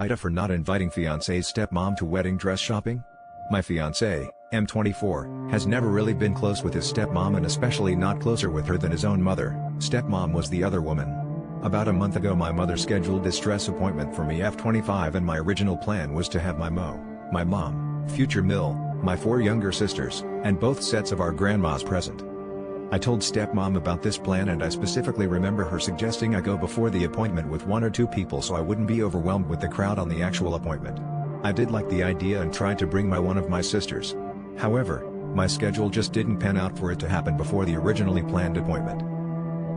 Ida for not inviting fiancé's stepmom to wedding dress shopping? My fiancé, M24, has never really been close with his stepmom and especially not closer with her than his own mother. Stepmom was the other woman. About a month ago my mother scheduled this dress appointment for me F25 and my original plan was to have my mom, future Mill, my 4 younger sisters, and both sets of our grandmas present. I told stepmom about this plan and I specifically remember her suggesting I go before the appointment with 1 or 2 people so I wouldn't be overwhelmed with the crowd on the actual appointment. I did like the idea and tried to bring one of my sisters. However, my schedule just didn't pan out for it to happen before the originally planned appointment.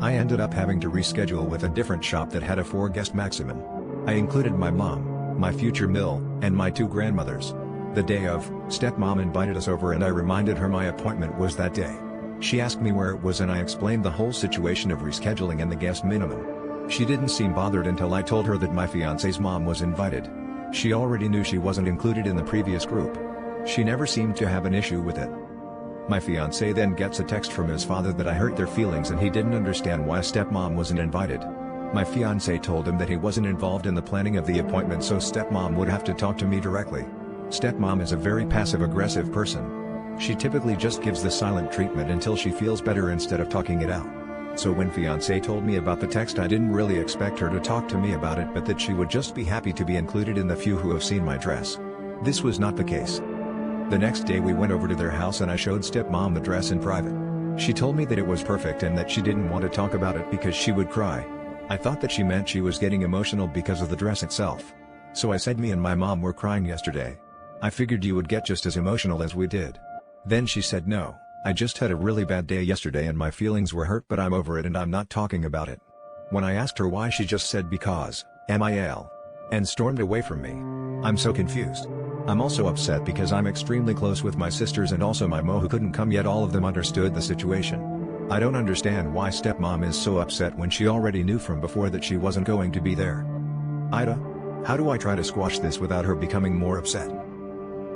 I ended up having to reschedule with a different shop that had a 4-guest maximum. I included my mom, my future Mill, and my 2 grandmothers. The day of, stepmom invited us over and I reminded her my appointment was that day. She asked me where it was and I explained the whole situation of rescheduling and the guest minimum. She didn't seem bothered until I told her that my fiancé's mom was invited. She already knew she wasn't included in the previous group. She never seemed to have an issue with it. My fiancé then gets a text from his father that I hurt their feelings and he didn't understand why stepmom wasn't invited. My fiancé told him that he wasn't involved in the planning of the appointment so stepmom would have to talk to me directly. Stepmom is a very passive-aggressive person. She typically just gives the silent treatment until she feels better instead of talking it out. So when fiancé told me about the text I didn't really expect her to talk to me about it but that she would just be happy to be included in the few who have seen my dress. This was not the case. The next day we went over to their house and I showed stepmom the dress in private. She told me that it was perfect and that she didn't want to talk about it because she would cry. I thought that she meant she was getting emotional because of the dress itself. So I said me and my mom were crying yesterday. I figured you would get just as emotional as we did. Then she said no, I just had a really bad day yesterday and my feelings were hurt but I'm over it and I'm not talking about it. When I asked her why she just said because, MIL. And stormed away from me. I'm so confused. I'm also upset because I'm extremely close with my sisters and also my Mo who couldn't come yet all of them understood the situation. I don't understand why stepmom is so upset when she already knew from before that she wasn't going to be there. Ida? How do I try to squash this without her becoming more upset?